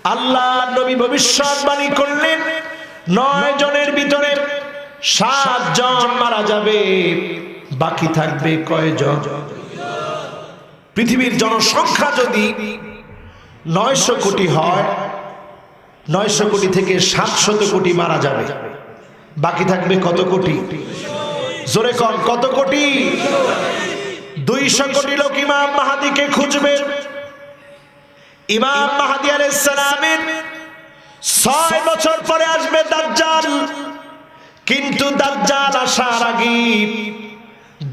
আল্লাহ নবী ভবিষ্যৎবাণী করলেন 9 জনের ভিতরে 7 জন মারা যাবে, বাকি থাকবে কয়জন? পৃথিবীর জনসংখ্যা যদি 900 কোটি হয়, 900 কোটি থেকে 700 কোটি মারা যাবে, বাকি থাকবে কত কোটি? জোরে কন, কত কোটি? 200 কোটি লোক ইমাম মাহদিকে খুঁজবে। ইমাম মাহদি আলাইহিস সালামের 6 বছর পরে আসবে দাজ্জাল। কিন্তু দাজ্জাল আসার আগে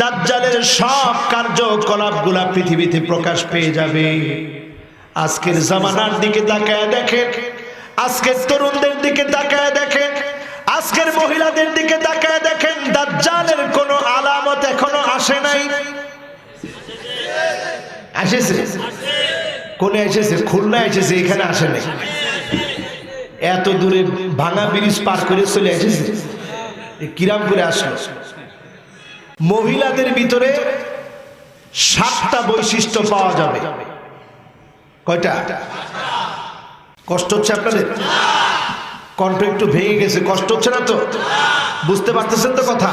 দাজ্জালের সব কার্যকলাপগুলা পৃথিবীতে প্রকাশ পেয়ে যাবে। আজকের জামানার দিকে তাকায় দেখেন, আজকের তরুণদের দিকে তাকায় দেখেন, আজকের মহিলাদের দিকে তাকায় দেখেন, দাজ্জালের কোনো আলামত এখনো আসে নাই। আসেছে? কোনে এসেছে? খুলনা এসেছে, এখানে আসে নাই। এত দূরে ভাঙা ব্রিজ পার করে চলে এসেছে, কিরাম করে আসলো। মহিলাদের ভিতরে 7টা বৈশিষ্ট্য পাওয়া যাবে। কয়টা? কষ্ট হচ্ছে আপনাদের? কণ্ঠ একটু ভেঙে গেছে, কষ্ট হচ্ছে না তো? বুঝতে পারতেছেন তো কথা?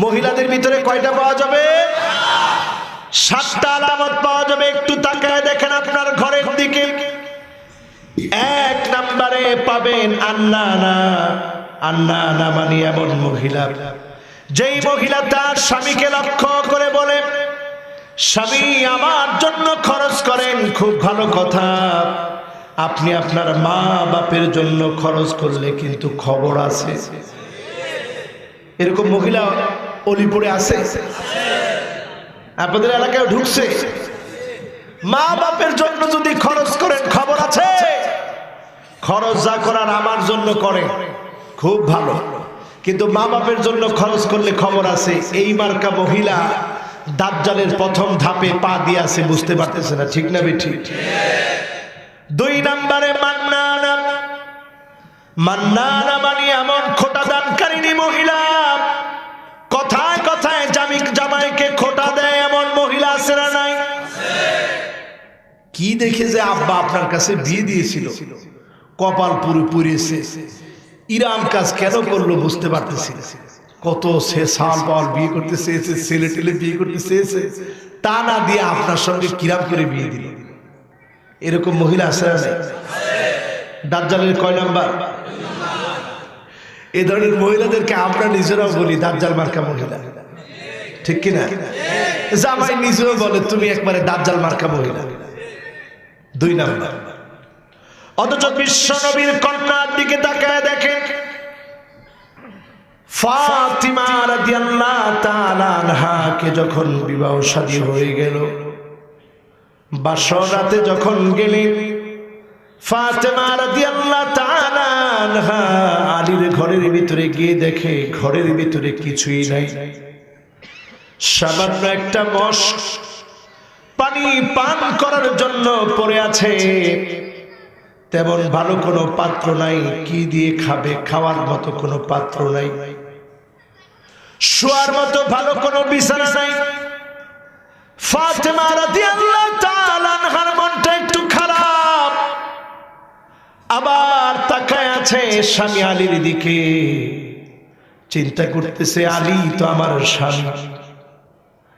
মহিলাদের ভিতরে কয়টা পাওয়া যাবে? 7টা আলামত পাওয়া যাবে। একটু তাকায় দেখেন আপনার ঘরের দিকে। 1 নম্বরে পাবেন আন্নানা। আন্নানা মানে এমন মহিলা, যেই মহিলা তার স্বামীকে লক্ষ্য করে বলে, স্বামী আমার জন্য খরচ করেন, খুব ভালো কথা, আপনি আপনার মা বাপের জন্য খরচ করলে কিন্তু খবর আছে। এরকম মহিলা অলিপুরে আছে? আপনাদের এলাকায় ঢুকছে? মা বাপের জন্য যদি খরচ করেন খবর আছে। খরচ যা করার আমার জন্য করেন, খুব ভালো, কিন্তু মা বাপের জন্য খরচ করলে খবর আছে। এই মার্কা মহিলা দাজ্জালের প্রথম ধাপে পা দিয়ে আছে, বুঝতে পারতেছে না। ঠিক না বেঠি? 2 নম্বরে মান্নানা। মান্নানা মানে এমন খোটা দানকারিনী মহিলা, কথায় কথায় জামাইকে খোটা দেয়, এমন মহিলা আছে না নাই? কি দেখে যে আব্বা আপনার কাছে বিয়ে দিয়েছিল, কপাল পুরো পুড়িয়েছে, ইরাম কাজ কেন করলো বুঝতে পারতেছি। কত সে সাল পাল বিয়ে করতে চেয়েছে, ছেলে টেলে বিয়ে করতে চেয়েছে, তা না দিয়ে আপনার সঙ্গে কিরাম করে বিয়ে দিল। এরকম মহিলা আছে না? দাজ্জালের কয় নাম্বার? এই ধরনের মহিলাদেরকে আমরা নিজেরাও বলি দাজ্জাল মার্কা মহিলা, ঠিক কিনা? জামাই নিজেও বলে তুমি একবারে দাজ্জাল মার্কা মহিলা। 2 নাম্বার। অথচ বিশ্ব নবীর কন্যার দিকে তাকায় দেখেন, ফাতিমা রাদিয়াল্লাহু তাআলা আনহাকে যখন বিবাহ শাদী হয়ে গেল, বাসর রাতে যখন গেলেন, ফাতিমা রাদিয়াল্লাহু তাআলা আনহা আলীর ঘরের ভিতরে গিয়ে দেখে ঘরের ভিতরে কিছুই নাই। সামান্য একটা মশ পানি পান করার জন্য পড়ে আছে, তেমন ভালো কোনো পাত্র নাই, কি দিয়ে খাবে, খাওয়ার মতো কোনো পাত্র নাই, শোয়ার মতো ভালো কোনো বিছানা নাই। ফাতিমা রাদিয়াল্লাহু তাআলা আনহার মনটা একটু খারাপ, আবার তাকায় আছে স্বামী আলীর দিকে, চিন্তা করতেছে আলী তো আমার স্বামী,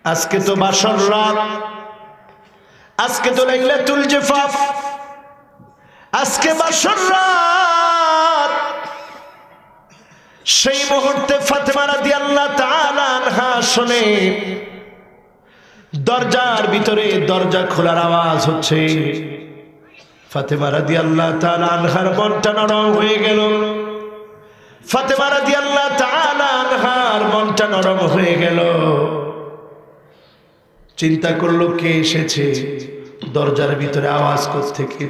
আজকে তো বাসর রাত, আজকে তো লাইলাতুল জিফাফ, আজকে বাসর রাত। সেই মুহূর্তে ফাতিমা রাদিয়াল্লাহু তাআলা আনহা শুনে দরজার ভিতরে দরজা খোলার আওয়াজ হচ্ছে। ফাতিমা রাদিয়াল্লাহু তাআলা আনহার মনটা নরম হয়ে গেল। ফাতিমা রাদিয়াল্লাহু তাআলা আনহার মনটা নরম হয়ে গেল। চিন্তা করলো কে এসেছে, দরজার ভিতরে আওয়াজ কোত্থেকে।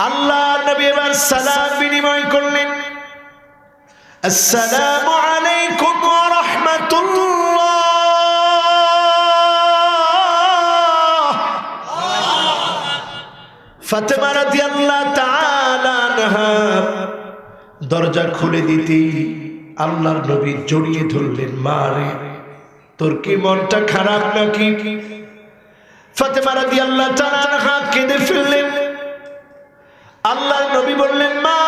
আল্লাহ নবী এবার সালাম বিনিময় করলেন, আসসালামু আলাইকুম ওয়া রাহমাতুল্লাহ। ফাতিমা রাদিয়াল্লাহু তাআলা আনহা দরজা খুলে দিতেই আল্লাহর নবী জড়িয়ে ধরলেন, মা রে তোর কি মনটা খারাপ নাকি? ফাতিমা রাদিয়াল্লাহু তাআলা আনহা কেঁদে ফেললেন, বললেন, মা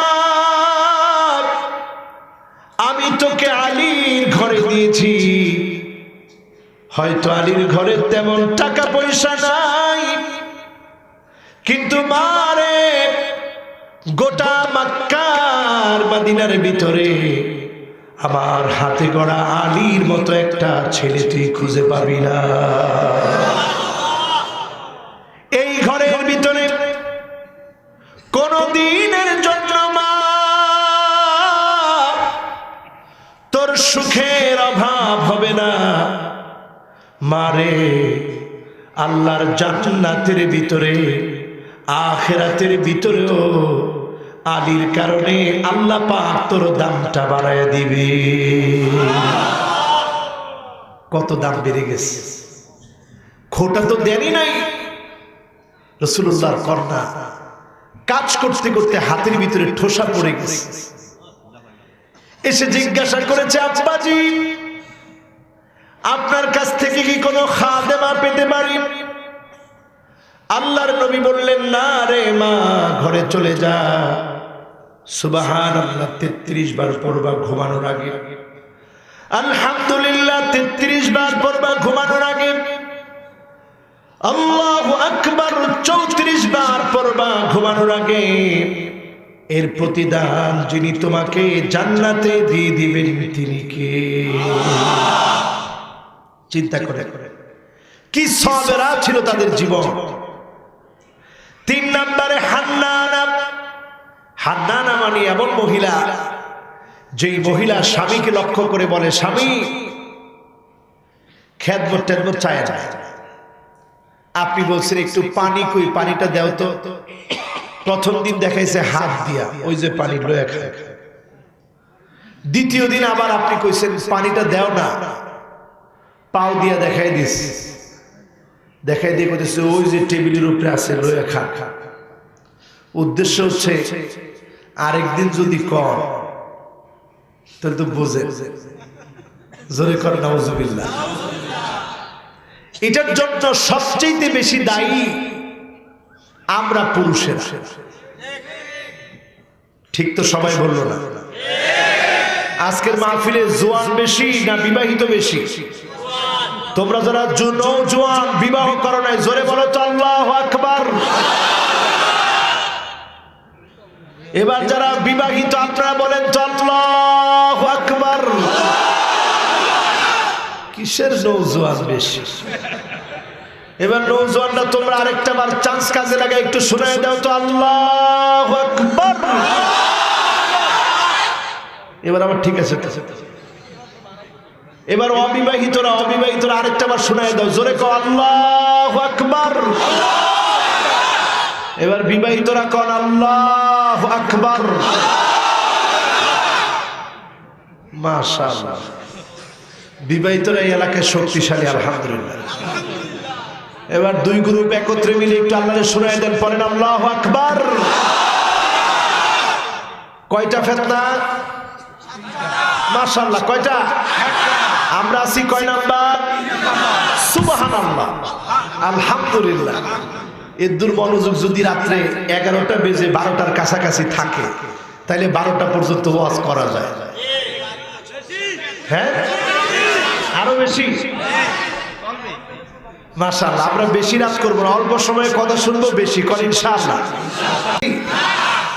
আমি তোকে আলীর ঘরে দিয়েছি, হয়তো আলীর ঘরে তেমন টাকা পয়সা নাই, কিন্তু মারে গোটা মক্কার মদিনার ভিতরে আমার হাতে গড়া আলীর মতো একটা ছেলে তুই খুঁজে পাবি না। এই ঘরের ভিতরে কোন দিনের জন্য মা তোর সুখের অভাব হবে না। মারে আল্লাহর জান্নাতের ভিতরে আখিরাতের ভিতরেও আলীর কারণে আল্লাহ পাক তোর দামটা বাড়ায় দিবে। কত দাম বেড়ে গেছে, খোটা তো দেনই নাই। রাসূলুল্লাহর কন্যা কাজ করতে করতে হাতের ভিতরে ঠোসা পড়ে গেছে, এসে জিজ্ঞাসা করেছে, আব্বাজি আপনার কাছ থেকে কি কোনো খাদেমা পেতে পারি? আল্লাহর নবী বললেন, না রে মা, ঘরে চলে যা, সুবহানাল্লাহ 33 বার পড়বা ঘুমানোর আগে, আলহামদুলিল্লাহ 33 বার পড়বা ঘুমানোর আগে, আল্লাহু আকবার 34 বার পড়বা ঘুমানোর আগে। এর প্রতিদান যিনি তোমাকে জান্নাতে দিয়ে দিবেন তিনি কে? চিন্তা করে কি সবেরা ছিল তাদের জীবন। 3 নম্বরে হান্নানা। হান্নানা মানে এমন মহিলা, যেই মহিলা স্বামীকে লক্ষ্য করে বলে, স্বামী খেদমত টেদমত চায় না, আপনি বলছেন একটু পানি কই, পানিটা দাও তো। প্রথম দিন দেখাইছে হাত দিয়া, ওই যে পানি লয়া খায়। দ্বিতীয় দিন আবার আপনি কইছেন পানিটা দাও না, পাও দিয়া দেখাই দিস, দেখাই দিয়ে কইতেছে ওই যে টেবিলের উপরে আছে লয়া খা। উদ্দেশ্য হচ্ছে আরেকদিন যদি কর তাহলে তো বোঝে, জোরে কর নাউজুবিল্লাহ। এটার জন্য সবচেয়ে বেশি দায়ী আমরা পুরুষেরা। ঠিক তো সবাই বললো না? আজকের মাহফিলে জোয়ান বেশি না বিবাহিত বেশি? তোমরা যারা নওজোয়ান বিবাহ করো নাই, জোরে বলো তো আল্লাহু আকবার। এবার যারা বিবাহিত আপনারা বলেন তো আল্লাহু আকবার। কিসের নওজোয়ান বেশি? এবার নওজোয়ানরা তোমরা আরেকটা বার চান্স কাজে লাগায় একটু শোনায় দাও তো আল্লাহু আকবার। এবার আবার ঠিক আছে। এবার অবিবাহিতরা আরেকটা বার শোনায় দাও, জোরে কও আল্লাহু আকবার। এবার বিবাহিতরা কোন আল্লাহু আকবার। মাশাআল্লাহ, বিবাহিতরা এই এলাকায় শক্তিশালী, আলহামদুলিল্লাহ। এবার 2 গ্রুপ একত্রে মিলে একটু আল্লাহরে শোনায় দেন, পড়েন আল্লাহু আকবার। কয়টা ফিতনা? মাশাআল্লাহ, কয়টা? আমরা আছি কয় নাম্বার? সুবহানাল্লাহ, আলহামদুলিল্লাহ। এর দুর্মনোযোগ যদি রাত্রে 11টা বেজে 12টার কাছাকাছি থাকে, তাহলে 12টা পর্যন্ত ওয়াজ করা যায়। হ্যাঁ, আরো বেশি। মাশাআল্লাহ, আমরা বেশি রাত করবো না, অল্প সময়ে কথা শুনবো, বেশি কর ইনশাআল্লাহ।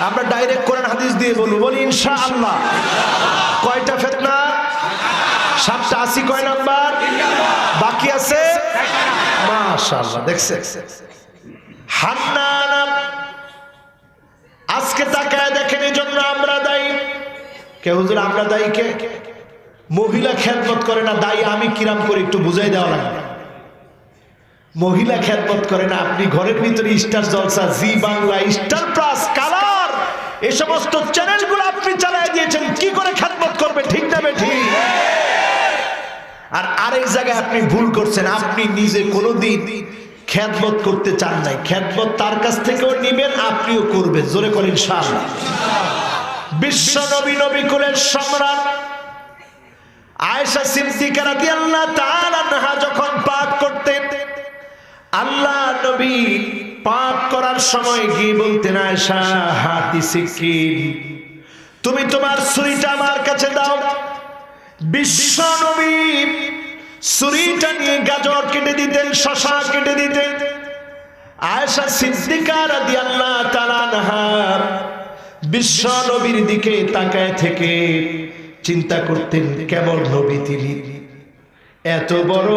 আমরা ডাইরেক্ট কোরআন হাদিস দিয়ে বলবো, বলি ইনশাআল্লাহ। কয়টা ফিতনা? 7টা। 80 কয় নাম্বার? বাকি আছে। মাশাআল্লাহ, দেখছেন হান্নানা। আজকে তাকায় দেখেন, এই জন্য আমরা দায়ী। কে হুজুর আমরা দায়ী? কে? মহিলা খেদমত করে না, দায়ী আমি। কিরাম করে একটু বুঝাই দেওয়া লাগবে। মহিলা খেদমত করে না, আপনি ঘরের ভিতরে স্টার জলসা, জি বাংলা, স্টার প্লাস, কালার, এই সমস্ত চ্যানেলগুলো আপনি চালায় দিয়েছেন, কি করে খেদমত করবে? ঠিক না বেঠিক? আর আরেক জায়গায় আপনি ভুল করছেন, আপনি নিজে কোনোদিন খেদমত করতে চান নাই, খেদমত তার কাছ থেকেও নিবেন, আপনিও করবেন। জোরে করেন ইনশাআল্লাহ। বিশ্ব নবী, নবী কুলের সম্রাট আয়েশা সিদ্দিকা রাদিয়াল্লাহু তাআলা আনহা যখন পাক করতেন, আল্লাহ নবী পাক করার সময় গিয়ে বলতেন, আয়েশা হাতি সিকিন, তুমি তোমার ছুরিটা আমার কাছে দাও। বিশ্ব নবী ছুরিটা নিয়ে গাজর কেটে দিতেন, শশা কেটে দিতেন। আয়েশা সিদ্দিকা রাদিয়াল্লাহু তাআলা আনহা বিশ্ব নবীর দিকে তাকায় থেকে চিন্তা করতেন, কেমন নবী তিনি, এত বড়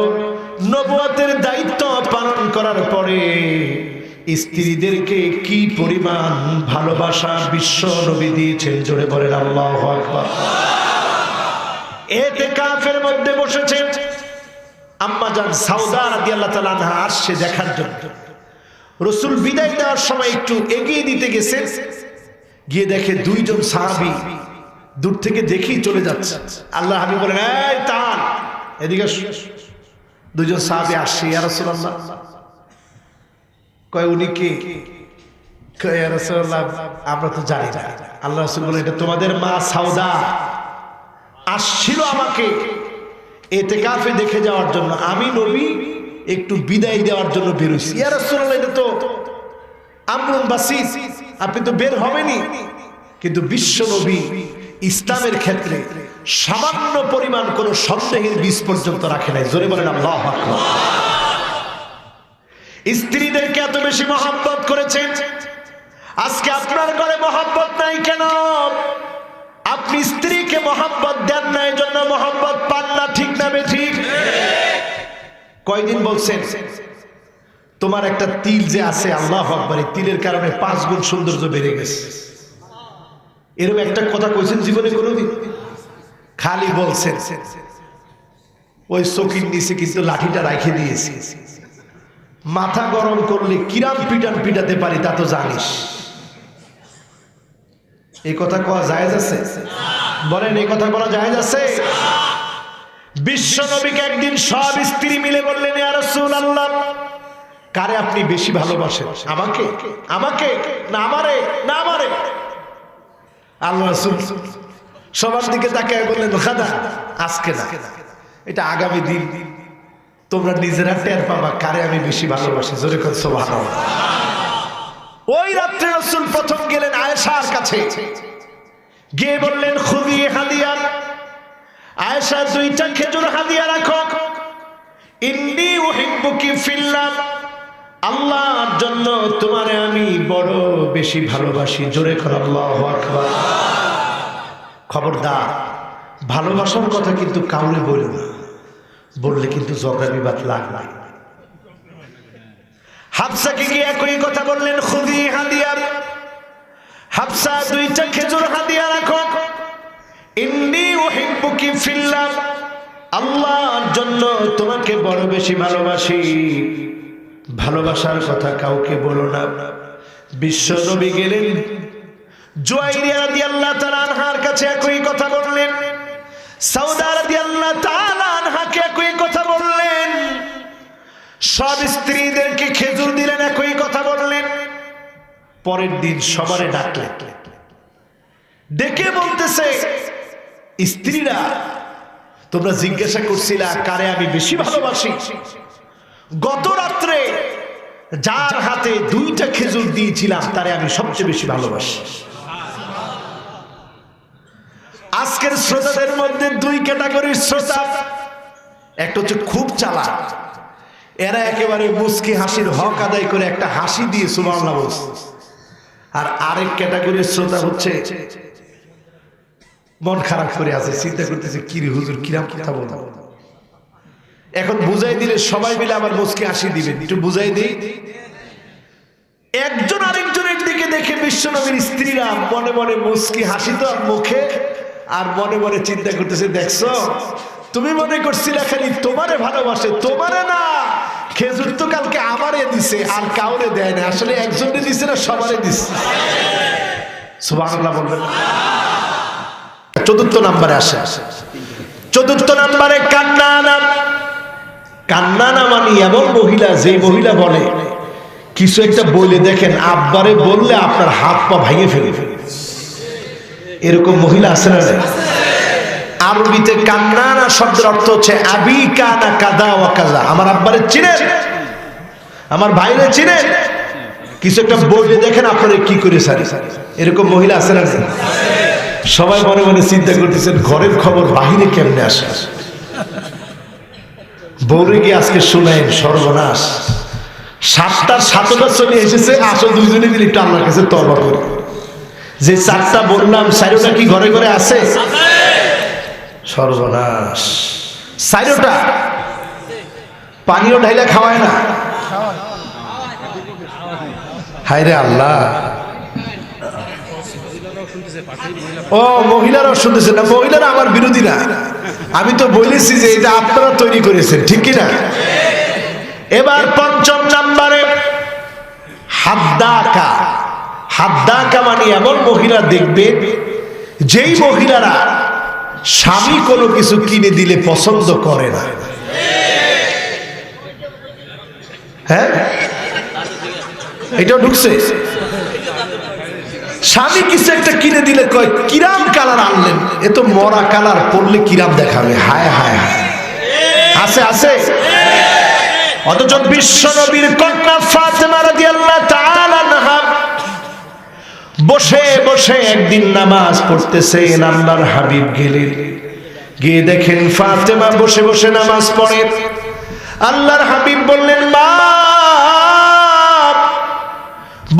নবুয়তের দায়িত্ব পালন করার পরে স্ত্রীদেরকে কি পরিমাণ ভালোবাসা বিশ্ব নবী দিয়েছেন। জোরে বলেন আল্লাহু আকবার। ইতিকাফের মধ্যে বসেছেন আম্মা জান সাউদা রাদিয়াল্লাহু তাআলা আনহা আসছে দেখার জন্য। রাসূল বিদায় দেওয়ার সময় একটু এগিয়ে দিতে গেছেন, গিয়ে দেখে দুইজন সাহাবী দূর থেকে দেখেই চলে যাচ্ছে। আল্লাহ হাবিব বলেন, এই তাল এদিকে। দুইজন সাহাবী আসছে, ইয়া রাসূলুল্লাহ। কয় উনি কে? কয় ইয়া রাসূলুল্লাহ আমরা তো জানি না। আল্লাহ রাসূল বলেন, এটা তোমাদের মা সাউদা আসছিল আমাকে ইতিকাফে দেখে যাওয়ার জন্য, আমি নবী একটু বিদায় দেওয়ার জন্য বের হইছি। ইয়া রাসূলুল্লাহ এটা তো আমরুন বাসিত, আপনি তো বের হবেনই। কিন্তু বিশ্ব নবী ইসলামের ক্ষেত্রে সামান্য পরিমাণ কোন সন্দেহের বীজ পর্যন্ত রাখে নাই। জোরে বলেন আল্লাহু আকবার। স্ত্রীদেরকে এত বেশি মহব্বত করেছেন, আজকে আপনার ঘরে মহব্বত নাই কেন? আপনি স্ত্রীকে মহব্বত দেন না, এই জন্য মহব্বত পান না, ঠিক না বেঠিক? কয়দিন বলছেন তোমার একটা তিল যে আছে, আল্লাহু আকবার, এই তিলের কারণে 5 গুণ সৌন্দর্য বেড়ে গেছে। এরকম একটা কথা কইছেন জীবনে কোনোদিন? খালি বলছেন। ওই চকির নিচে কিন্তু লাঠিটা রাখে দিয়েছি, মাথা গরম করলে কিরাম পিটান পিটাতে পারি তা তো জানিস। এই কথা কোয়া জায়েজ আছে? বলেন এই কথা বলা জায়েজ আছে? বিশ্ব নবীকে একদিন সব স্ত্রী মিলে বললেন, ইয়া রাসূলুল্লাহ, কারে আপনি বেশি ভালোবাসেন, আমাকে আমাকে না আমারে না আমারে? আল্লাহ রাসূল সবার দিকে তাকায় বললেন, খাদা আজকে না, এটা আগামী দিন তোমরা নিজেরা টের পাবা কারে আমি বেশি ভালোবাসি। জোরে করে সুবহানাল্লাহ। ওই রাত্রে রাসূল প্রথম গেলেন আয়েশার কাছে, গিয়ে বললেন, খুদি হাদিয়া, আয়েশা 2টা খেজুর হাদিয়া রাখো। ইন্নী উহিব্বুকি ফিল্লাহ, আল্লাহর জন্য তোমারে আমি বড় বেশি ভালোবাসি। জোরে করে আল্লাহু আকবার। খবরদার, ভালোবাসার কথা কিন্তু কাউরে বলো না, বললে কিন্তু ঝগড়া বিবাদ লাগবে। হাফসাকে গিয়ে একই কথা বললেন, খুদি হাদিয়া, হাফসা 2টা খেজুর হাদিয়া রাখো। ইন্নী উহিব্বুকি ফিল্লাহ, আল্লাহর জন্য তোমাকে বড় বেশি ভালোবাসি। ভালোবাসার কথা কাউকে বলো না। বিশ্ব নবী গেলেন জুয়াইরিয়া রাদিয়াল্লাহু তাআলা আনহার কাছে একই কথা বললেন, সাউদা রাদিয়াল্লাহু তাআলা আনহাকে একই কথা বললেন, সব স্ত্রীদেরকে খেজুর দিলেন, একই কথা বললেন। পরের দিন সবারে ডাকলেন, ডেকে বলতেছে, স্ত্রীরা তোমরা জিজ্ঞাসা করছিলা কারে আমি বেশি ভালোবাসি, গত রাত্রে যার হাতে 2টা খেজুর দিয়েছিলাম তারে আমি সবচেয়ে বেশি ভালোবাসি। আজকের শ্রোতাদের মধ্যে 2 ক্যাটাগরির শ্রোতা, একটা হচ্ছে খুব চালাক, এরা একেবারে মুস্কি হাসির হক আদায় করে একটা হাসি দিয়ে সুবহানাল্লাহ বলছে। আর আরেক ক্যাটাগরির শ্রোতা হচ্ছে মন খারাপ করে আছে, চিন্তা করতেছে কি রে হুজুর কিরাম কথা বলবো, এখন বুঝাই দিলে সবাই মিলে আবার মুস্কি হাসি দিবেন, একটু বুঝাই দিই। একজন আরেকজনের দিকে দেখে বিশ্বনবীর স্ত্রীরা মনে মনে মুস্কি হাসি তো মুখে, আর মনে মনে চিন্তা করতেছে, দেখছো তুমি মনে করছিলা খালি তোমারে ভালোবাসে, তোমারে না, খেজুর তো কালকে আমারে দিছে আর কাউরে দেয় না, আসলে একজনে দিছে না সবারে দিছে। সুবহানাল্লাহ বলবেন। 4th নম্বরে আসে, 4th নম্বরে কান্নানা। কান্নানা মানে এমন মহিলা, যে মহিলা বলে কিছু একটা বলে দেখেন আব্বারে বললে আপনার হাত পা ভেঙে ফেলবে, এরকম মহিলা আছে না? আরবিতে কান্নানা শব্দের অর্থ হচ্ছে আবি কানা কাদা ওয়া কাজা, আমার আব্বারে চিনেন, আমার ভাইরে চিনেন, কিছু একটা বইলে দেখেন আপনারা কি করে সারি, এরকম মহিলা আছে না? সবাই মনে মনে চিন্তা করতেছেন ঘরের খবর বাহিরে কেমনে আসে। বউরে গিয়ে আজকে শুনেন সর্বনাশ, 7টা চলে এসেছে, আসো দুইজনে মিলে একটু আল্লাহর কাছে তওবা করি। যে 4টা বললাম 4টা কি ঘরে ঘরে আছে? সর্বনাশ, 4টা পানিও ঢাইলা খাওয়ায় না। হায়রে আল্লাহ, ও মহিলারাও শুনতেছে না, মহিলারা আমার বিরোধী না, আমি তো বলেছি যে এটা আপনারা তৈরি করেছেন, ঠিক কিনা? এবার 5ম নম্বরে হাদ্দাকা। হাদ্দাকা মানে এমন মহিলা দেখবে যেই মহিলারা স্বামী কোনো কিছু কিনে দিলে পছন্দ করে না। হ্যাঁ, এটাও ঢুকছে। স্বামী কিছু একটা কিনে দিলে কয় কিরাম কালার আনলেন, এ তো মরা কালার, পরলে কিরাম দেখাবে। হায় হায় হায়, আছে আছে। অথচ বিশ্ব নবীর কন্যা ফাতেমা রাদিয়াল্লাহু তাআলা আনহা বসে বসে একদিন নামাজ পড়তেছেন, আল্লাহর হাবিব গেলেন, গিয়ে দেখেন ফাতেমা বসে বসে নামাজ পড়ে। আল্লাহর হাবিব বললেন, মা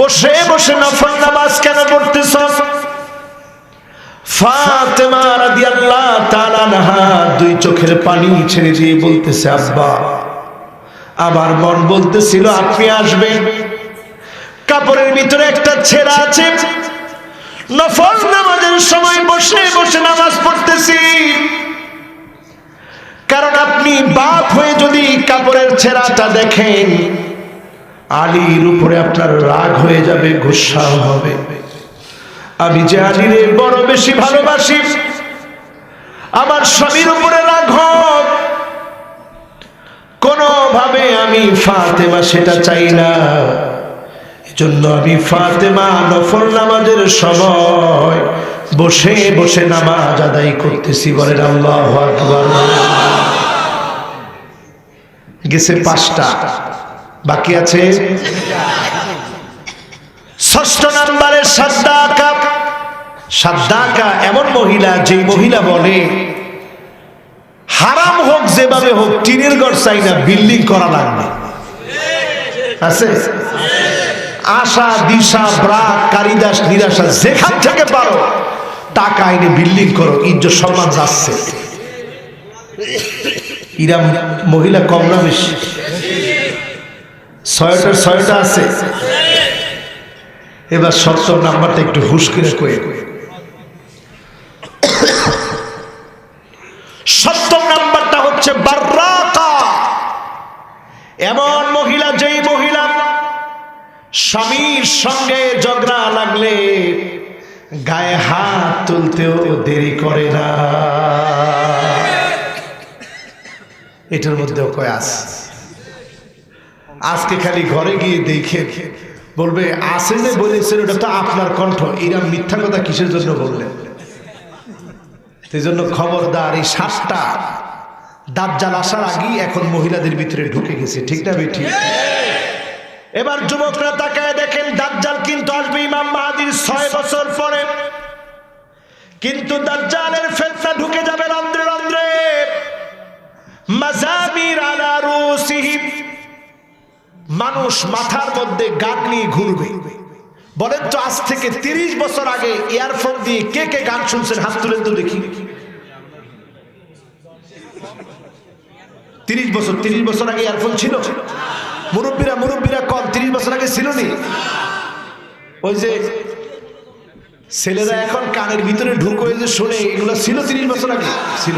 বসে বসে নফল নামাজ কেন পড়তেছ? ফাতেমা রাদিয়াল্লাহু তাআলা আনহা 2 চোখের পানি ছেড়ে দিয়ে বলতেছে, আব্বা আমার মন বলতেছিল আপনি আসবেন, কাপড়ের ভিতরে একটা ছেঁড়া আছে, নফল নামাজের সময় বসে বসে নামাজ পড়তেছি, কারণ আপনি বাপ হয়ে যদি কাপড়ের ছেঁড়াটা দেখেন আলীর উপরে আপনার রাগ হয়ে যাবে, গুসা হবে। আমি যে আলীরে বড় বেশি ভালোবাসি, আমার স্বামীর উপরে রাগ হোক, কোনোভাবে আমি ফাতেমা সেটা চাই না। এজন্য আমি ফাতেমা নফল নামাজের সময় বসে বসে নামাজ আদায় করতেছি। বলেন আল্লাহু আকবার। গেছে 5টা, বাকি আছে 6ষ্ঠ নম্বরে সাদ্দাকা। সাদ্দাকা এমন মহিলা, যে মহিলা বলে হারাম হোক যেভাবে হোক টিনের ঘর চাই না, বিল্ডিং করা লাগবে। আছে আশা দিশা ব্রাক কারিদাস নিরাশা যেখান থেকে পারো টাকা এনে বিল্ডিং করো, ইজ্জত সম্মান যাচ্ছে। ইরা মহিলা কম না বেশি? 6টা আছে। এবার 7ম নাম্বারটা একটু হুশ করে কয়ে। 7ম নাম্বারটা হচ্ছে বাররাকা। এমন মহিলা, যেই মহিলা স্বামীর সঙ্গে ঝগড়া লাগলে গায়ে হাত তুলতেও দেরি করে না। এটার মধ্যেও কয় আছে। আজকে খালি ঘরে গিয়ে দেখে বলবে আসে যে বলেছেন ওটা তো আপনার কণ্ঠ, এরা মিথ্যা কথা কিসের জন্য বললেন? সেই জন্য খবরদার, এই 7টা দাজ্জাল আসার আগেই এখন মহিলাদের ভিতরে ঢুকে গেছে, ঠিক না বেঠিক? এবার যুবকরা তাকায় দেখেন দাজ্জাল কিন্তু আসবে ইমাম মাহদীর 6 বছর পরে, কিন্তু দাজ্জালের ফিতনা ঢুকে যাবে রন্ধ্রে রন্ধ্রে। মাযামির আলা রুসিহিম, মানুষ মাথার মধ্যে গান নিয়ে ঘুরবে। বলেন তো আজ থেকে 30 বছর আগে ইয়ারফোন দিয়ে কে কে গান শুনছেন? হাত তুলেন তো দেখি। 30 বছর আগে ইয়ারফোন ছিল? মুরব্বীরা কম, 30 বছর আগে ছিল নি? ওই যে ছেলেরা এখন কানের ভিতরে ঢুকে যে শুনে, এগুলো ছিল 30 বছর আগে ছিল।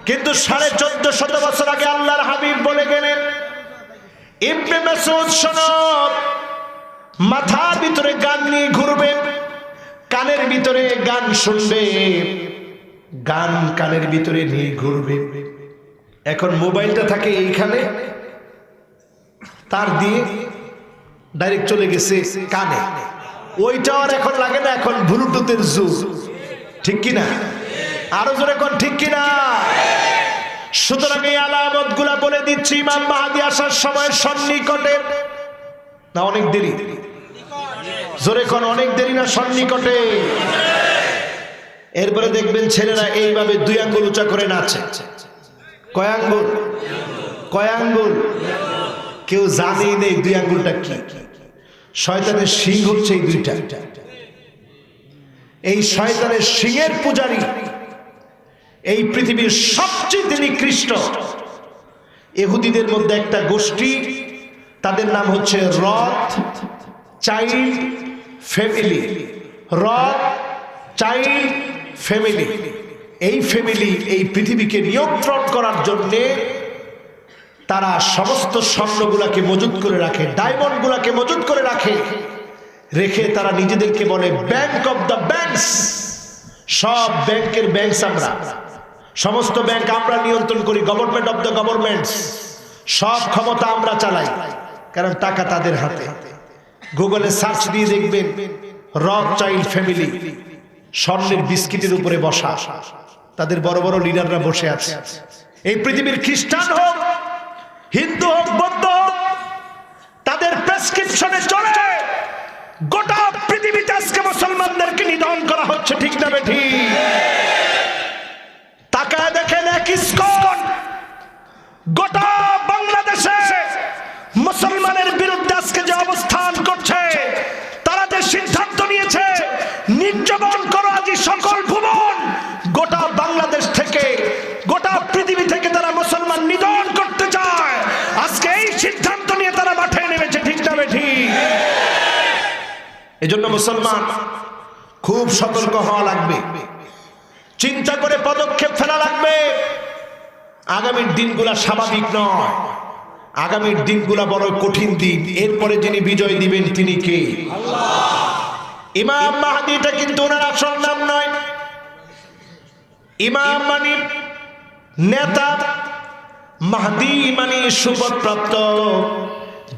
কিন্তু 1450 বছর আগে আল্লাহর হাবিব বলে গেলেন, ইবনে মাসউদ শোনো, মাথার ভিতরে গান নিয়ে ঘুরবে, কানের ভিতরে গান শুনবে, গান কানের ভিতরে নিয়ে ঘুরবে। এখন মোবাইলটা থাকে এইখানে, তার দিয়ে ডাইরেক্ট চলে গেছে কানে, ওইটা আর এখন লাগে না, এখন ব্লুটুথের যুগ, ঠিক কিনা? আরো জোরে কোন ঠিক কিনা? সুতরাং এই আলামত গুলা বলে দিচ্ছি, ইমাম মাহদী আসার সময় সন্নিকটে। না অনেক দেরি? জোরে কোন অনেক দেরি না সন্নিকটে? এরপরে দেখবেন ছেলেরা এইভাবে 2 আঙ্গুল উঁচা করে নাচে। কয় আঙ্গুল? কয় আঙ্গুল? কেউ জানেই নেই 2 আঙ্গুলটা কি। শয়তানের শিং হচ্ছে এই 2টা। এই শয়তানের শিংয়ের পূজারী এই পৃথিবীর সবচেয়ে নিকৃষ্ট ইহুদিদের মধ্যে একটা গোষ্ঠী, তাদের নাম হচ্ছে রথ চাইল্ড ফ্যামিলি। রথ চাইল্ড ফ্যামিলি। এই ফ্যামিলি এই পৃথিবীকে নিয়ন্ত্রণ করার জন্য তারা সমস্ত স্বর্ণগুলাকে মজুত করে রাখে, ডায়মন্ডগুলাকে মজুত করে রাখে, রেখে তারা নিজেদেরকে বলে ব্যাংক অফ দ্য ব্যাংকস। সব ব্যাংকের ব্যাংকস আমরা, সমস্ত ব্যাংক আমরা নিয়ন্ত্রণ করি, গভর্নমেন্ট অফ দ্য গভর্নমেন্টস। সব ক্ষমতা আমরা চালাই, কারণ টাকা তাদের হাতে। গুগলে সার্চ দিয়ে দেখবেন রথ চাইল্ড ফ্যামিলি স্বর্ণের বিস্কিটের উপরে বসা, তাদের বড় বড় লিডাররা বসে আছে। এই পৃথিবীর খ্রিস্টান হোক, হিন্দু হোক, বৌদ্ধ হোক, তাদের প্রেসক্রিপশনে চলে গোটা পৃথিবীতে আজকে মুসলমানদেরকে নিধন করা হচ্ছে। ঠিক না বেঠি? তাকায় দেখেন এক ইসকন গোটা বাংলাদেশে মুসলমানের বিরুদ্ধে আজকে যে অবস্থান করছে, তারা যে সিদ্ধান্ত নিয়েছে নির্যাতন করো আজি সকল ভুবন, গোটা বাংলাদেশ থেকে গোটা পৃথিবী থেকে তারা মুসলমান নিধন করতে চায়। আজকে এই সিদ্ধান্ত নিয়ে তারা মাঠে নেমেছে। ঠিক না বেঠি? এজন্য মুসলমান খুব সতর্ক হওয়া লাগবে, চিন্তা করে পদক্ষেপ ফেলা লাগবে। আগামীর দিনগুলা স্বাভাবিক নয়, আগামীর দিনগুলা বড় কঠিন দিন। এরপরে যিনি বিজয় দিবেন তিনি কে? ইমাম মাহদী। এটা কিন্তু ওনার আসল নাম নয়। ইমাম মানে নেতা, মাহদী মানে সুপথ প্রাপ্ত,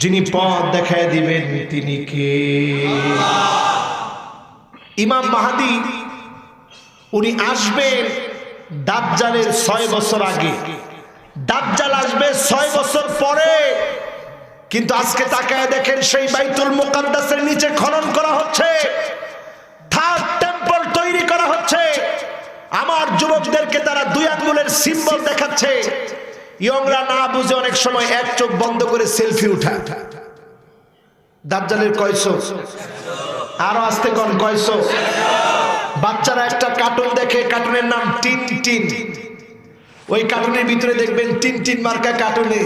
যিনি পথ দেখায় দিবেন তিনি কে? ইমাম মাহদী উনি আসবেন দাজ্জালের 6 বছর আগে। দাজ্জাল আসবে 6 বছর পরে। কিন্তু আজকে তাকায় দেখেন সেই বাইতুল মুকাদ্দাসের নিচে খনন করা হচ্ছে, থার্ড টেম্পল তৈরি করা হচ্ছে। আমার যুবকদেরকে তারা 2 আঙ্গুলের সিম্বল দেখাচ্ছে। ইয়ংরা না বুঝে অনেক সময় এক চোখ বন্ধ করে সেলফি উঠা। দাজ্জালের কয়শো? আরো আস্তে কোন কয়শো? বাচ্চারা একটা কার্টুন দেখে, কার্টুনের নাম টিনটিন। ওই কার্টুনের ভিতরে দেখবেন টিনটিন মার্কা কার্টুনে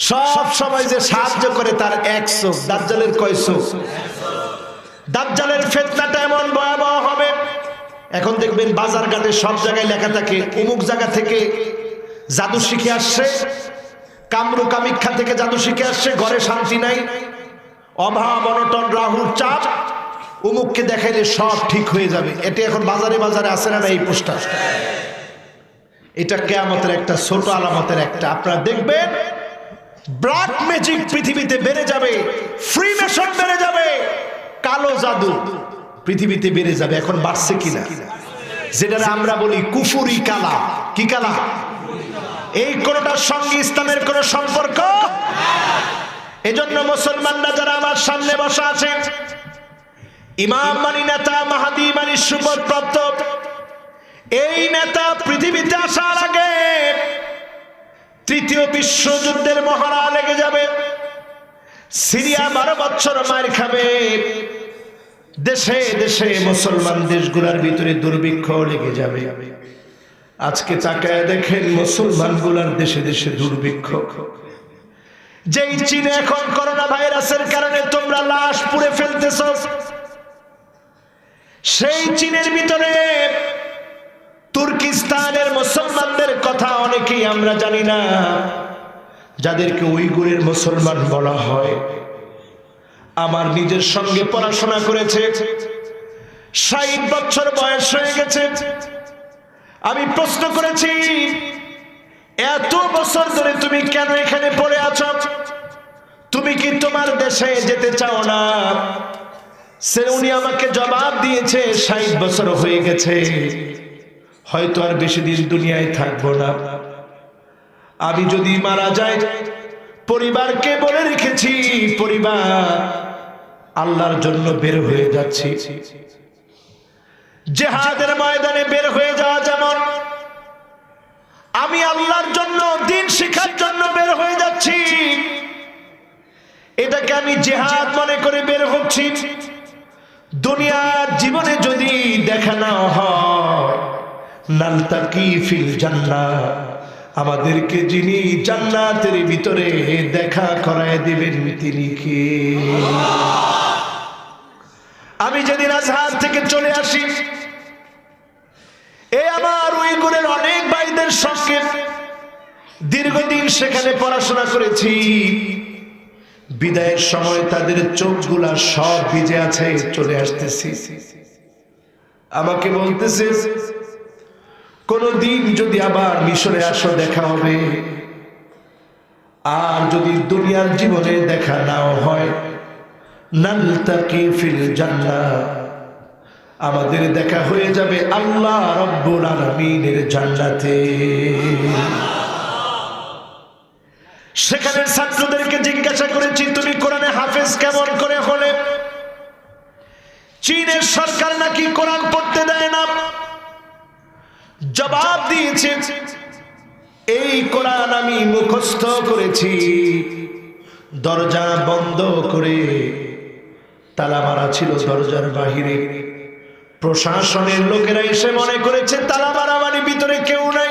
সব সময় যে সাহায্য করে তার 100। দাজ্জালের কয়শো? দাজ্জালের ফিতনাটা এমন ভয়াবহ হবে, এখন দেখবেন বাজার ঘাটে সব জায়গায় লেখা থাকে অমুক জায়গা থেকে জাদু শিখে আসছে, কামরু কামিক্ষা থেকে জাদু শিখে আসছে, ঘরে শান্তি নাই, অভাব অনটন রাহুর চাপ, অমুককে দেখাইলে সব ঠিক হয়ে যাবে। এটা এখন বাজারে বাজারে আসে না এই পোস্টার? এটা কিয়ামতের একটা ছোট আলামতের একটা। আপনারা দেখবেন ব্ল্যাক ম্যাজিক পৃথিবীতে বেড়ে যাবে, ফ্রিমেশন বেড়ে যাবে, কালো জাদু পৃথিবীতে বেড়ে যাবে। এখন বাড়ছে কিনা? যেটা আমরা বলি কুফুরি কালা। কি কালা? এই কোনটার সঙ্গে ইসলামের কোন সম্পর্ক? এজন্য মুসলমানরা যারা আমার সামনে বসা আছেন, ইমাম মানি নেতা, মাহদী মানি সুপথ প্রাপ্ত, এই নেতা পৃথিবীতে আসার আগে 3য় বিশ্বযুদ্ধের মহড়া লেগে যাবে। সিরিয়া 12 বছর মার খাবে, দেশে দেশে মুসলমান দেশগুলোর ভিতরে দুর্ভিক্ষ লেগে যাবে। আজকে তাকায় দেখেন মুসলমানগুলোর দেশে দেশে দুর্ভিক্ষ। যেই চীনে এখন করোনা ভাইরাসের কারণে তোমরা লাশ পুড়ে ফেলতেছ, সেই চীনের ভিতরে তুর্কিস্তানের মুসলমানদের কথা অনেকেই আমরা জানি না, যাদেরকে উইগুরের মুসলমান বলা হয়। আমার নিজের সঙ্গে পড়াশোনা করেছে, 60 বছর বয়স হয়ে গেছে। আমি প্রশ্ন করেছি, এত বছর ধরে তুমি কেন এখানে পড়ে আছো? তুমি কি তোমার দেশে যেতে চাও না? সে উনি আমাকে জবাব দিয়েছে, 60 বছর হয়ে গেছে, হয়তো আর বেশি দিন দুনিয়ায় থাকবো না। আমি যদি মারা যাই পরিবারকে বলে রেখেছি, পরিবার আল্লাহর জন্য বের হয়ে যাচ্ছি। জিহাদের ময়দানে বের হয়ে যাওয়া যেমন আমি আল্লাহর জন্য দ্বীন শিক্ষার জন্য বের হয়ে যাচ্ছি, এটাকে আমি জিহাদ মনে করে বের হচ্ছি। দুনিয়ার জীবনে যদি দেখা না হয়, নালতাকি ফিল জান্নাহ, আমাদেরকে যিনি জান্নাতের ভিতরে দেখা করায় দিবেন তিনি কে? আমি যেদিন আজহার থেকে চলে আসি, এই আমার উইগুরের অনেক ভাইদের সঙ্গে দীর্ঘদিন সেখানে পড়াশোনা করেছি। বিদায়ের সময় তাদের চোখগুলা সব ভিজে আছে, চলে আসতেছি। আমাকে বলতেছে কোনদিন যদি আবার মিশরে আসো দেখা হবে, আর যদি দুনিয়ার জীবনে দেখা নাও হয়, নালতাকি ফিল জান্নাহ, আমাদের দেখা হয়ে যাবে আল্লাহ রাব্বুল আলামিনের জান্নাতে। সেখানে ছাত্রদেরকে জিজ্ঞাসা করেছি, তুমি কোরআনে হাফেজ কেমন করে হলে? চীনের সরকার নাকি কোরআন পড়তে দেয় না। জবাব দিয়েছে, এই কোরআন আমি মুখস্থ করেছি, দরজা বন্ধ করে তালা মারা ছিল দরজার বাহিরে। প্রশাসনের লোকেরা এসে মনে করেছে তালা মারা মানে ভিতরে কেউ নাই,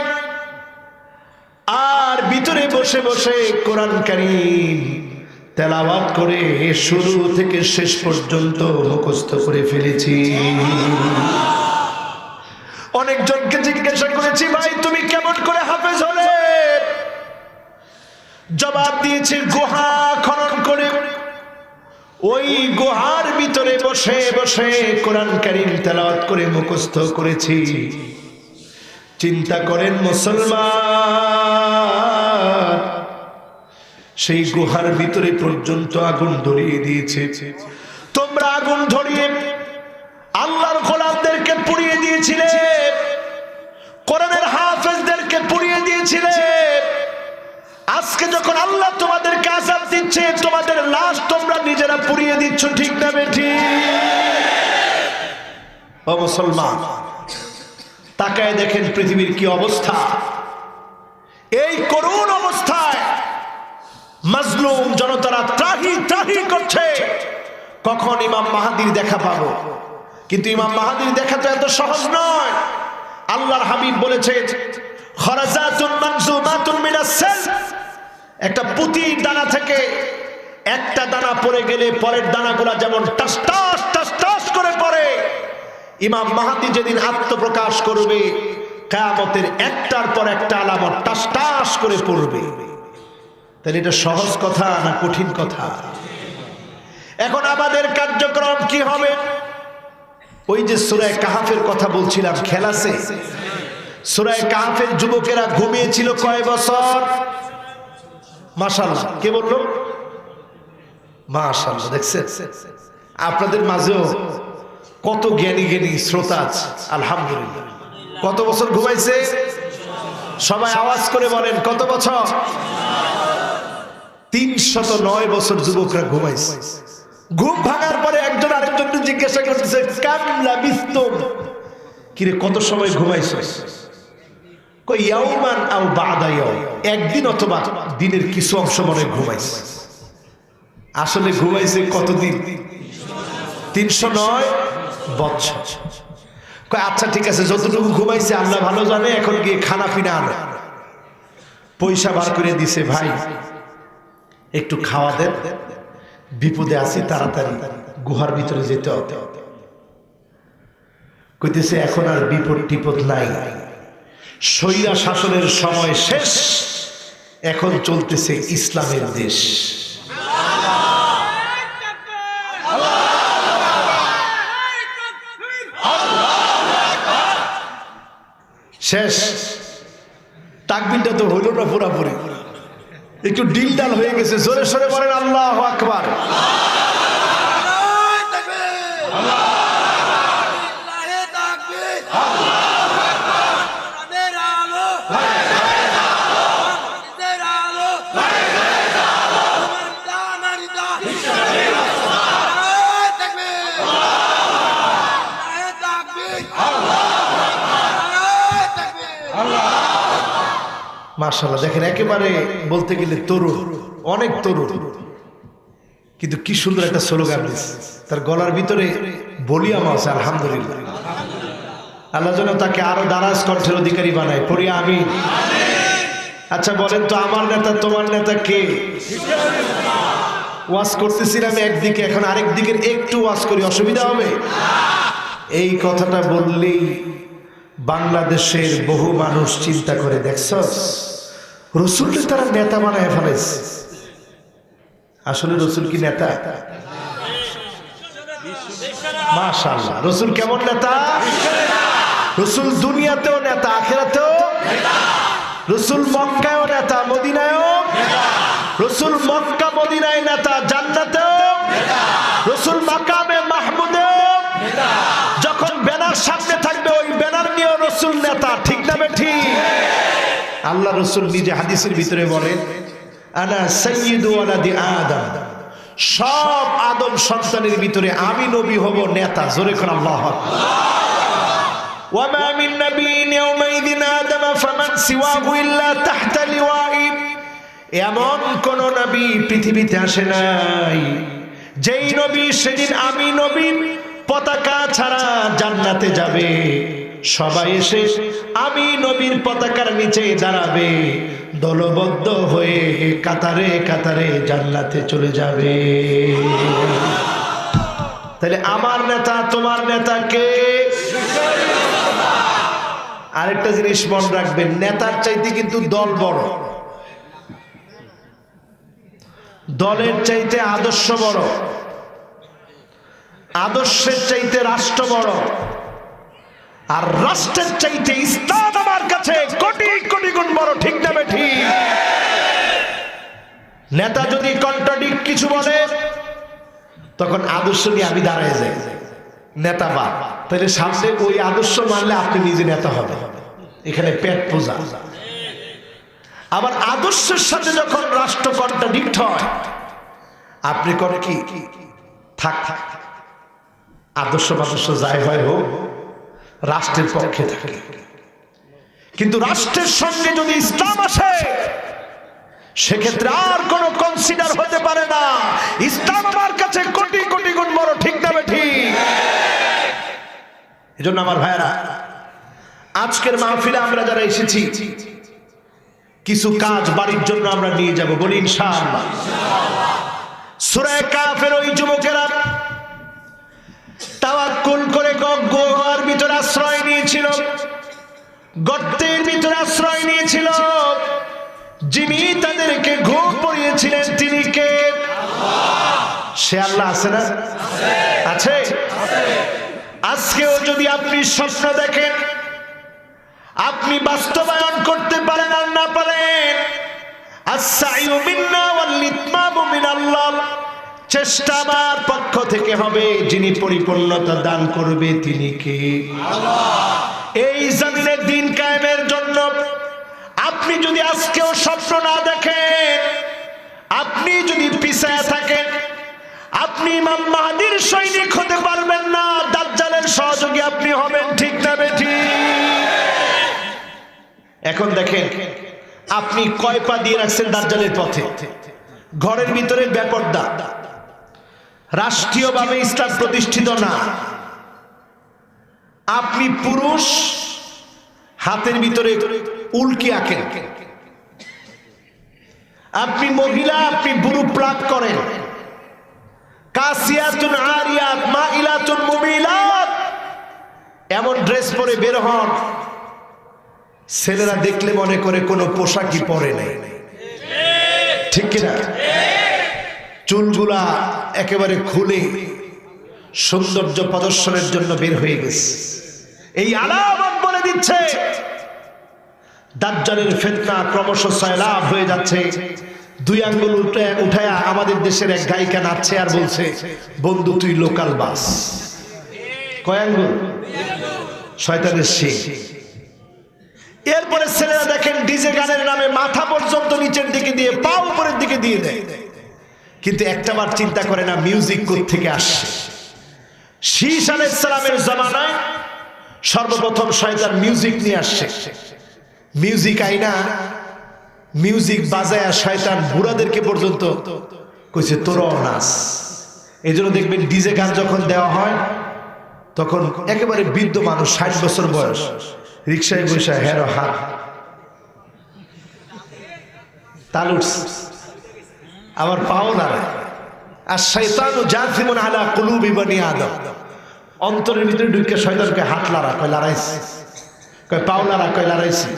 আর ভিতরে বসে বসে কোরআন কারীম তেলাওয়াত করে শুরু থেকে শেষ পর্যন্ত মুখস্থ করে ফেলেছি। অনেকজনকে জিজ্ঞাসা করেছি, ভাই তুমি কেমন করে হাফেজ হলে? জবাব দিয়েছে, গুহা খনন করে ওই গুহার ভিতরে বসে বসে কোরআন কারীম তেলাওয়াত করে মুখস্থ করেছি। চিন্তা করেন মুসলমান, সেই গুহার ভিতরে পর্যন্ত আগুন ধরিয়ে দিয়েছে। তোমরা আগুন ধরিয়ে আল্লাহর গোলামদেরকে পুড়িয়ে দিয়েছিলে, কোরআনের হাফেজদেরকে পুড়িয়ে দিয়েছিলে। আজকে যখন আল্লাহ তোমাদেরকে আযাব দিচ্ছে, তোমাদের লাশ তোমরা নিজেরা পুড়িয়ে দিচ্ছ, ঠিক না বেঠিক? ও মুসলমান, তাকায় দেখেন পৃথিবীর কি অবস্থা। এই করুণ অবস্থায় মাজলুম জনতারা ত্রাহি ত্রাহি করছে, কখন ইমাম মাহদীর দেখা পাবো। কিন্তু ইমাম মাহদীর দেখা তো এত সহজ নয়। আল্লাহর হাবিব বলেছে, খরাজাতুন মানজুমাতুন মিনাস সাল, একটা পুঁতির দানা থেকে একটা দানা পড়ে গেলে পরের দানাগুলা যেমন টাস টাস টাস টাস করে পড়ে, ইমাম মাহদী যেদিন আত্মপ্রকাশ করবে, কিয়ামতের একটার পর একটা আলামত টাস টাস করে পড়বে। তাহলে এটা সহজ কথা না কঠিন কথা? এখন আমাদের কার্যক্রম কি হবে? ওই যে সূরা কাহফের কথা বলছিলাম, খেয়াল আছে? সূরা কাহফের যুবকেরা ঘুমিয়েছিল কয় বছর? মাশাআল্লাহ, কে বললো? মাশাআল্লাহ। দেখছেন আপনাদের মাঝেও কত জ্ঞানী জ্ঞানী শ্রোতা আছে, আলহামদুলিল্লাহ। কত বছর ঘুমাইছে? সবাই আওয়াজ করে বলেন, কত বছর? 309 বছর যুবকরা ঘুমাইছে। ঘুম ভাঙার পরে একজন আরেকজনকে জিজ্ঞাসা করতেছে, কাম লাবিস্তুম, কিরে কত সময় ঘুমাইছিস? কই ইয়াউমান আও বাদা ইয়াউম, একদিন অথবা দিনের কিছু অংশ মনে ঘুমাইছে। আসলে ঘুমাইছে কতদিন? 309 বছর। কই আচ্ছা ঠিক আছে, যতটুকু ঘুমাইছে আল্লাহ ভালো জানে, এখন গিয়ে খানা পিনা আনো। পয়সা বার করে দিছে, ভাই একটু খাওয়া দেন, বিপদে আছি, তাড়াতাড়ি গুহার ভিতরে যেতে হবে। কইতেছে এখন আর বিপদ টিপদ নাই, স্বৈরা শাসনের সময় শেষ, এখন চলতেছে ইসলামের দেশ। শেষ। তাকবীরটা তো হইল না পুরাপুরি, একটু ডিল ডাল হয়ে গেছে। জোরে সরে বলেন আল্লাহু আকবার। মাশাআল্লাহ, দেখেন একেবারে বলতে গেলে তরুণ, অনেক তরুণ, কিন্তু কি সুন্দর একটা স্লোগান দিচ্ছে। তার গলার ভিতরে ভলিউম আছে। আলহামদুলিল্লাহ, আল্লাহ যেন তাকে আরো দারাজ কণ্ঠের অধিকারী বানায়। পড়ি আমিন। আচ্ছা বলেন তো, আমার নেতা তোমার নেতা কে? ওয়াজ করতেছিলাম একদিকে, এখন আরেক দিকের একটু ওয়াজ করি, অসুবিধা হবে? এই কথাটা বললেই বাংলাদেশের বহু মানুষ চিন্তা করে, দেখছস রসুলকে তারা নেতা বানায় ফেলেছে। আসলে রসুল কি নেতা? মাশাআল্লাহ, রসুল কেমন নেতা? রসুল দুনিয়াতেও নেতা, আখিরাতেও রসুল, মক্কায়ও নেতা, মদিনায়ও রসুল, মক্কা মদিনায় নেতা, জান্নাতেও রসুল, মাকামে মাহমুদেও যখন ব্যানার সামনে থাকবে ওই ব্যানার নিয়েও রসুল নেতা। ঠিক না বেঠিক? আল্লাহ রসুল নিজে হাদিসের ভিতরে বলেন, আনা সাইয়্যিদু ওয়ালাদি আদম, সব আদম সন্তানের ভিতরে আমি নবী হব নেতা। জোরে কোন আল্লাহু আকবার। ওয়া মা মিন নাবিয়্যিন ইয়াওমাইযিন আদম ফামান সিওয়াহু ইল্লা তাহতা লিওয়াই, এমন কোন নবী পৃথিবীতে আসে নাই যেই নবী সেদিন আমি নবীর পতাকা ছাড়া জান্নাতে যাবে। সবাই এসে আমি নবীর পতাকার নিচে দাঁড়াবে, দলবদ্ধ হয়ে কাতারে কাতারে জান্নাতে চলে যাবে। তাহলে আমার নেতা তোমার নেতা কে? আরেকটা জিনিস মনে রাখবেন, নেতার চাইতে কিন্তু দল বড়, দলের চাইতে আদর্শ বড়, আদর্শের চাইতে রাষ্ট্র বড়, আর রাষ্ট্রের চাইতে ইসলাম আমার কাছে কোটি কোটি গুণ বড়। ঠিক না বেঠিক? নেতা যদি কন্ট্রাডিক্ট কিছু বলে তখন আদর্শ নিয়ে আমি দাঁড়ায় যাই, নেতা বা তাহলে সামনে ওই আদর্শ মানলে আপনি নিজে নেতা হবে। এখানে পেট পূজা। আবার আদর্শের সাথে যখন রাষ্ট্র কন্ট্রাডিক্ট হয়, আপনি করে কি থাক থাক, আদর্শ আদর্শ যাই হয় হোক, রাষ্ট্রের পক্ষে থাকে। কিন্তু রাষ্ট্রের সঙ্গে যদি ইসলাম আসে সেক্ষেত্রে আর কোন কনসিডার হতে পারে না। ইসলাম আমার কাছে কোটি কোটি গুণ বড়। ঠিক না বেঠিক? এজন্য আমার ভাইরা, আজকের মাহফিলে আমরা যারা এসেছি কিছু কাজ বাড়ির জন্য আমরা নিয়ে যাব, বলি ইনশাআল্লাহ। সূরা কাফের ওই যুবকেরা তাওয়াক্কুল করে গুহার ভিতরে আশ্রয় নিয়েছিল, গর্তের ভিতরে আশ্রয় নিয়েছিল। যিনি তাদেরকে ঘুম পড়িয়েছিলেন তিনি কে? সে আল্লাহ। আছে না? আছে। আজকেও যদি আপনি স্বপ্ন দেখেন, আপনি বাস্তবায়ন করতে পারেন আর না পারেন, আস-সাইয়ু মিন্না ওয়াল ইতমামু মিনাল্লাহ, চেষ্টা আমার পক্ষ থেকে হবে। যিনি পরিপূর্ণতা দান করবে তিনি কে? আল্লাহ। এই জমিনের দিন কায়েমের জন্য আপনি যদি আজকেও স্বপ্ন না দেখেন, আপনি যদি পিছায় থাকেন, আপনি ইমাম মাহদীর সৈনিক হতে পারবেন না, দাজ্জালের সহযোগী আপনি হবেন। ঠিক না বেঠিক? এখন দেখেন, আপনি কয় পা দিয়ে রাখছেন দাজ্জালের পথে? ঘরের ভিতরে বেপরদা, রাষ্ট্রীয়ভাবে ইসলাম প্রতিষ্ঠিত না। আপনি পুরুষ, হাতের ভিতরে উল্কি আঁকেন। আপনি মহিলা, আপনি বুরু প্লাগ করেন। কাসিয়াতুন আরিয়াত মাইলাতুন মুমিলাত, এমন ড্রেস পরে বের হন, ছেলেরা দেখলে মনে করে কোনো পোশাকই পরে নাই। ঠিক কিনা? চুলগুলা একেবারে খুলে সৌন্দর্য প্রদর্শনের জন্য বের হয়ে গেছে। এই আলামত বলে দিচ্ছে দাজ্জালের ফিতনা ক্রমশ সয়লাব হয়ে যাচ্ছে। দুই আঙ্গুল উঠায়া আমাদের দেশের এক গায়িকা নাচছে আর বলছে, বন্ধু তুই লোকাল বাস। কয় আঙ্গুল? শয়তানের শিং। এরপরে ছেলেরা দেখেন ডিজে গানের নামে মাথা পর্যন্ত নিচের দিকে দিয়ে, পা উপরের দিকে দিয়ে দেয়। কিন্তু একটাবার চিন্তা করে না মিউজিক কোত্থেকে আসছে। শীশ আলাইহিস সালামের জামানায় সর্বপ্রথম শয়তান মিউজিক নিয়ে আসছে। মিউজিক আইনা মিউজিক বাজায় শয়তান বুড়াদেরকে পর্যন্ত কইছে তোরাও নাচ। এই জন্য দেখবেন ডিজে গান যখন দেওয়া হয় তখন একেবারে বৃদ্ধ মানুষ 60 বছর বয়স রিক্সায় বসে হেরো হাত তালুস আমার পাও নাড়ায়। আর শয়তানু জাথিমুন আলা কুলুবি বনি আদম, অন্তরের ভিতরে ঢুকে শয়তানকে হাত লাড়া, কয় লাড়াইছি, কয় পাও লাড়া, কয় লাড়াইছি,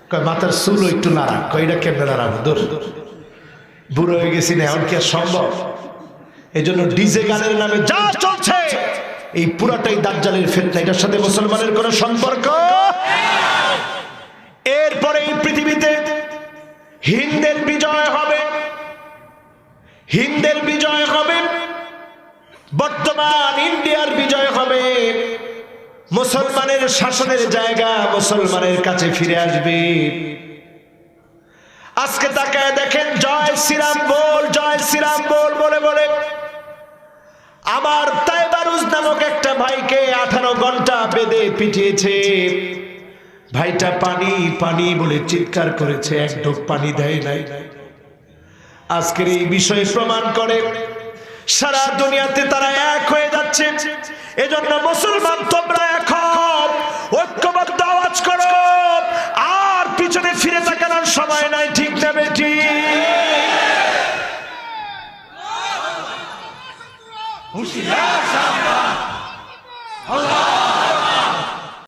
কয় মাথার চুল একটু লাড়া, কয় এটা কেমনে লাড়াবো, দূর বুড়ো হয়ে গেছি না, এখন কি আর সম্ভব? এই জন্য ডিজে গানের নামে যা চলছে এই পুরাটাই দাজ্জালের ফিতনা, এটার সাথে মুসলমানের কোনো সম্পর্ক। এরপরে এই পৃথিবীতে হিন্দের বিজয় হবে, হিন্দের বিজয় হবে, বর্তমান ইন্ডিয়ার বিজয় হবে, মুসলমানের শাসনের জায়গা মুসলমানের কাছে ফিরে আসবে। আজকে তাকায় দেখেন, জয় শ্রীরাম বল, জয় শ্রীরাম বল বলে বলে আমার তাইবারুজ নামক একটা ভাইকে 18 ঘন্টা বেঁধে পিটিয়েছে। ভাইটা পানি পানি বলে চিৎকার করেছে, এক ঢোক পানি দেয় নাই। আজকের এই বিষয় প্রমাণ করে সারা দুনিয়াতে তারা এক হয়ে যাচ্ছে। এজন্য মুসলমান তোমরা এখন ঐক্যবদ্ধ আওয়াজ করো, আর পিছনে ফিরে তাকানোর সময় নাই, ঠিক না বেটি? হুঁশিয়ার